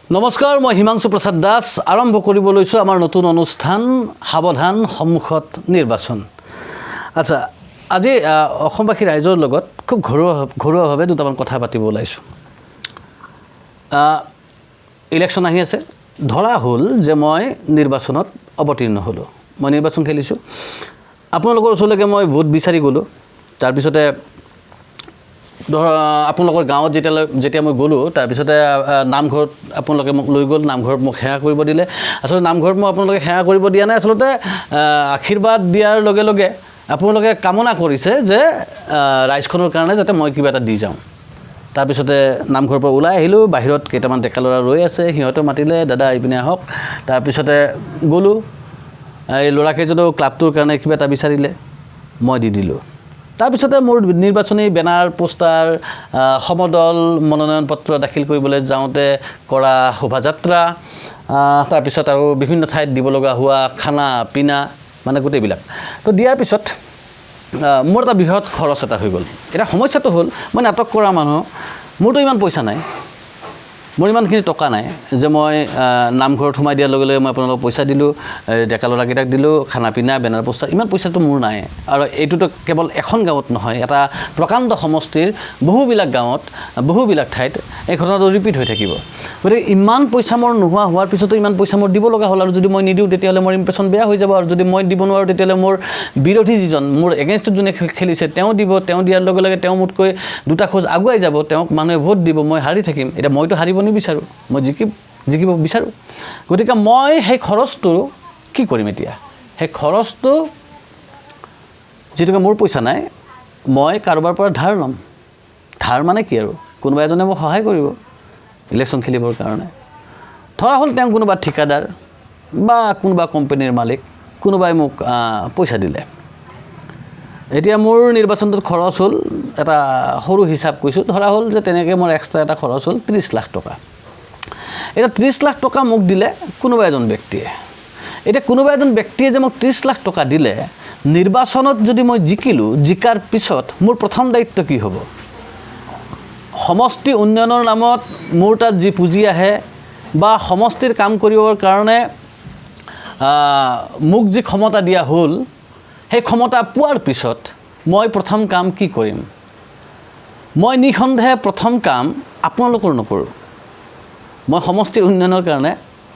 নমস্কাৰ, মই হিমাংশু প্ৰসাদ দাস আৰম্ভ কৰিব লৈছোঁ আমাৰ নতুন অনুষ্ঠান সাৱধান সন্মুখত নিৰ্বাচন। আচ্ছা, আজি অসমবাসী ৰাইজৰ লগত খুব ঘৰুৱাভাৱে দুটামান কথা পাতিব ওলাইছোঁ। ইলেকশ্যন আহি আছে, ধৰা হ'ল যে মই নিৰ্বাচনত অৱতীৰ্ণ হ'লোঁ, মই নিৰ্বাচন খেলিছোঁ। আপোনালোকৰ ওচৰলৈকে মই ভোট বিচাৰি গ'লোঁ। তাৰপিছতে আপোনালোকৰ গাঁৱত যেতিয়া মই গ'লোঁ, তাৰপিছতে নামঘৰত আপোনালোকে মোক লৈ গ'ল, নামঘৰত মোক সেৱা কৰিব দিলে। আচলতে নামঘৰত মই আপোনালোকে সেৱা কৰিব দিয়া নাই, আচলতে আশীৰ্বাদ দিয়াৰ লগে লগে আপোনালোকে কামনা কৰিছে যে ৰাইজখনৰ কাৰণে যাতে মই কিবা এটা দি যাওঁ। তাৰপিছতে নামঘৰৰ পৰা ওলাই আহিলোঁ, বাহিৰত কেইটামান ডেকা ল'ৰা ৰৈ আছে, সিহঁতে মাতিলে, দাদা এইপিনে আহক। তাৰপিছতে গ'লোঁ, এই ল'ৰাকেইজনেও ক্লাবটোৰ কাৰণে কিবা এটা বিচাৰিলে, মই দি দিলোঁ। তাৰপিছতে মোৰ নিৰ্বাচনী বেনাৰ, পোষ্টাৰ, সমদল, মনোনয়ন পত্ৰ দাখিল কৰিবলৈ যাওঁতে কৰা শোভাযাত্ৰা, তাৰপিছত আৰু বিভিন্ন ঠাইত দিব লগা হোৱা খানা পিনা, মানে গোটেইবিলাক তো দিয়াৰ পিছত মোৰ এটা বৃহৎ খৰচ এটা হৈ গ'ল। এতিয়া সমস্যাটো হ'ল, মই নাটক কৰা মানুহ, মোৰতো ইমান পইচা নাই, মোৰ ইমানখিনি টকা নাই যে মই নামঘৰত সোমাই দিয়াৰ লগে লগে মই আপোনালোকক পইচা দিলোঁ, ডেকা ল'ৰাকেইটাক দিলোঁ, খানা পিনা, বেনাৰ পোষ্টাৰ, ইমান পইচাটো মোৰ নাই। আৰু এইটোতো কেৱল এখন গাঁৱত নহয়, এটা প্ৰকাণ্ড সমষ্টিৰ বহুবিলাক গাঁৱত, বহুবিলাক ঠাইত এই ঘটনাটো ৰিপিট হৈ থাকিব। গতিকে ইমান পইচা মোৰ নোহোৱা হোৱাৰ পিছতো ইমান পইচা মোৰ দিব লগা হ'ল। আৰু যদি মই নিদিওঁ তেতিয়াহ'লে মোৰ ইম্প্ৰেশ্যন বেয়া হৈ যাব। আৰু যদি মই দিব নোৱাৰোঁ তেতিয়াহ'লে মোৰ বিৰোধী যিজন, মোৰ এগেইনষ্টত যোনে খেলিছে তেওঁ দিব, তেওঁ দিয়াৰ লগে লগে তেওঁ মোতকৈ দুটা খোজ আগুৱাই যাব, তেওঁক মানুহে ভোট দিব, মই হাৰি থাকিম। এতিয়া মইতো হাৰিব নিবিচাৰোঁ, মই জিকিব বিচাৰোঁ। গতিকে মই সেই খৰচটো কি কৰিম এতিয়া? সেই খৰচটো যিটোকে মোৰ পইচা নাই, মই কাৰোবাৰ পৰা ধাৰ ল'ম। ধাৰ মানে কি আৰু, কোনোবা এজনে মোক সহায় কৰিব ইলেকশ্যন খেলিবৰ কাৰণে। ধৰা হ'ল তেওঁ কোনোবা ঠিকাদাৰ বা কোনোবা কোম্পানীৰ মালিক, কোনোবাই মোক পইচা দিলে। এতিয়া মোৰ নিৰ্বাচনটোত খৰচ হ'ল, এটা সৰু হিচাপ কৈছোঁ, ধৰা হ'ল যে তেনেকৈ মোৰ এক্সট্ৰা এটা খৰচ হ'ল 30 লাখ টকা। এতিয়া 30 লাখ টকা মোক দিলে কোনোবা এজন ব্যক্তিয়ে। এতিয়া কোনোবা এজন ব্যক্তিয়ে যে মোক 30 লাখ টকা দিলে, নিৰ্বাচনত যদি মই জিকিলোঁ, জিকাৰ পিছত মোৰ প্ৰথম দায়িত্ব কি হ'ব? সমষ্টি উন্নয়নৰ নামত মোৰ তাত যি পুঁজি আহে বা সমষ্টিৰ কাম কৰিবৰ কাৰণে মোক যি ক্ষমতা দিয়া হ'ল, সেই ক্ষমতা পোৱাৰ পিছত মই প্ৰথম কাম কি কৰিম? মই নিঃসন্দেহে প্ৰথম কাম আপোনালোকৰ নকৰোঁ। মই সমষ্টিৰ উন্নয়নৰ কাৰণে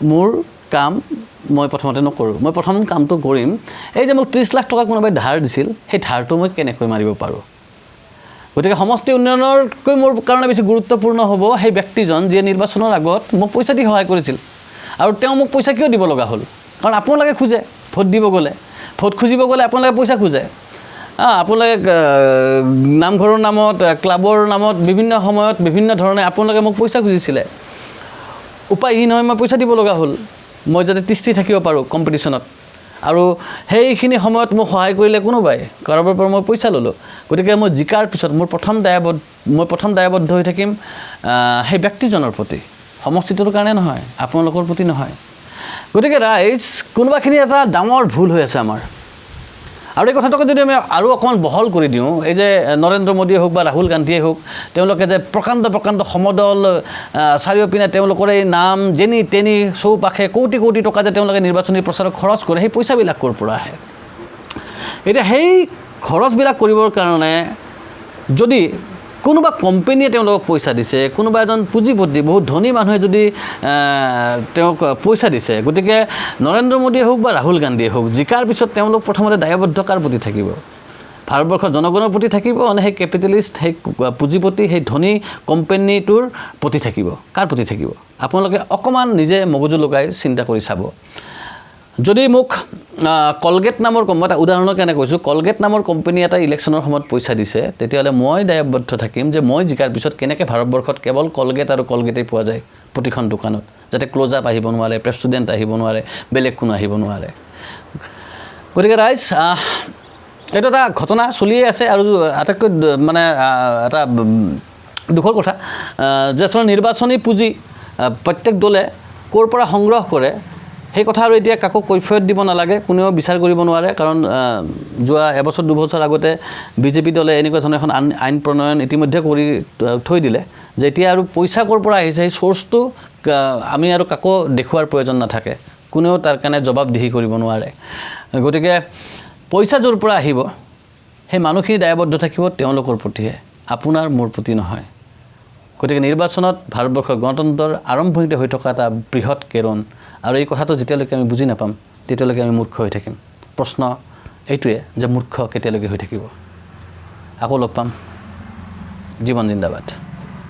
মোৰ কাম মই প্ৰথমতে নকৰোঁ। মই প্ৰথম কামটো কৰিম, এই যে মোক 30 লাখ টকা কোনোবাই ধাৰ দিছিল, সেই ধাৰটো মই কেনেকৈ মাৰিব পাৰোঁ। গতিকে সমষ্টি উন্নয়নতকৈ মোৰ কাৰণে বেছি গুৰুত্বপূৰ্ণ হ'ব সেই ব্যক্তিজন যিয়ে নিৰ্বাচনৰ আগত মোক পইচা দি সহায় কৰিছিল। আৰু তেওঁ মোক পইচা কিয় দিব লগা হ'ল? কাৰণ আপোনালোকে খোজে, ভোট দিব গ'লে, ভোট খুজিব গ'লে আপোনালোকে পইচা খোজে। আপোনালোকে নামঘৰৰ নামত, ক্লাবৰ নামত বিভিন্ন সময়ত বিভিন্ন ধৰণে আপোনালোকে মোক পইচা খুজিছিলে। উপায়হীন হৈ মই পইচা দিব লগা হ'ল, মই যাতে তিষ্ঠি থাকিব পাৰোঁ কম্পিটিশ্যনত। আৰু সেইখিনি সময়ত মোক সহায় কৰিলে কোনোবাই, কাৰোবাৰ পৰা মই পইচা ল'লোঁ। গতিকে মই জিকাৰ পিছত মই প্ৰথম দায়বদ্ধ হৈ থাকিম সেই ব্যক্তিজনৰ প্ৰতি, সমষ্টিটোৰ কাৰণে নহয়, আপোনালোকৰ প্ৰতি নহয়। গতিকে ৰাইজ, কোনোবাখিনি এটা ডাঙৰ ভুল হৈ আছে আমাৰ। আৰু এই কথাটোকে যদি আমি আৰু অকণমান বহল কৰি দিওঁ, এই যে নৰেন্দ্ৰ মোদীয়ে হওক বা ৰাহুল গান্ধীয়ে হওক, তেওঁলোকে যে প্ৰকাণ্ড সমদল, চাৰিওপিনে তেওঁলোকৰ এই নাম যেনি তেনি চৌপাশে কোটি কোটি টকা যে তেওঁলোকে নিৰ্বাচনী প্ৰচাৰত খৰচ কৰে, সেই পইচাবিলাক ক'ৰ পৰা আহে? এতিয়া সেই খৰচবিলাক কৰিবৰ কাৰণে যদি কোনোবা কোম্পানীয়ে তেওঁলোকক পইচা দিছে, কোনোবা এজন পুঁজিপতি বহুত ধনী মানুহে যদি তেওঁক পইচা দিছে, গতিকে নৰেন্দ্ৰ মোদীয়ে হওক বা ৰাহুল গান্ধীয়ে হওক, জিকাৰ পিছত তেওঁলোক প্ৰথমতে দায়বদ্ধ কাৰ প্ৰতি থাকিব? ভাৰতবৰ্ষৰ জনগণৰ প্ৰতি থাকিব নে সেই কেপিটেলিষ্ট, সেই পুঁজিপতি, সেই ধনী কোম্পানীটোৰ প্ৰতি থাকিব? কাৰ প্ৰতি থাকিব? আপোনালোকে অকণমান নিজে মগজু লগাই চিন্তা কৰি চাব। যদি মোক কলগেট নামৰ মই এটা উদাহৰণৰ কাৰণে কৈছোঁ, কলগেট নামৰ কোম্পানী এটা ইলেকশ্যনৰ সময়ত পইচা দিছে, তেতিয়াহ'লে মই দায়বদ্ধ থাকিম যে মই জিকাৰ পিছত কেনেকৈ ভাৰতবৰ্ষত কেৱল কলগেট আৰু কলগেটেই পোৱা যায় প্ৰতিখন দোকানত, যাতে ক্ল'জ আপ আহিব নোৱাৰে, প্ৰেপচুডেণ্ট আহিব নোৱাৰে, বেলেগ কোনো আহিব নোৱাৰে। গতিকে ৰাইজ, এইটো এটা ঘটনা চলিয়ে আছে। আৰু আটাইতকৈ মানে এটা দুখৰ কথা যে আচলতে নিৰ্বাচনী পুঁজি প্ৰত্যেক দলে ক'ৰ পৰা সংগ্ৰহ কৰে, সেই কথা আৰু এতিয়া কাকো কৈফিয়ত দিব নালাগে, কোনেও বিচাৰ কৰিব নোৱাৰে। কাৰণ যোৱা এবছৰ দুবছৰ আগতে বিজেপি দলে এনেকুৱা ধৰণৰ এখন আইন প্ৰণয়ন ইতিমধ্যে কৰি থৈ দিলে যে এতিয়া আৰু পইচা ক'ৰ পৰা আহিছে, সেই চ'ৰ্চটো আমি আৰু কাকো দেখুৱাৰ প্ৰয়োজন নাথাকে কোনেও তাৰ কাৰণে জবাবদিহি কৰিব নোৱাৰে গতিকে পইচা য'ৰ পৰা আহিব সেই মানুহখিনি দায়বদ্ধ থাকিব তেওঁলোকৰ প্ৰতিহে আপোনাৰ মোৰ প্ৰতি নহয় গতিকে নিৰ্বাচনত ভাৰতবৰ্ষৰ গণতন্ত্ৰৰ আৰম্ভণিতে হৈ থকা এটা বৃহৎ কেৰণ আৰু এই কথাটো যেতিয়ালৈকে আমি বুজি নাপাম তেতিয়ালৈকে আমি মূৰ্খ হৈ থাকিম প্ৰশ্ন এইটোৱে যে মূৰ্খ কেতিয়ালৈকে হৈ থাকিব আকৌ লগ পাম জীৱন জিন্দাবাদ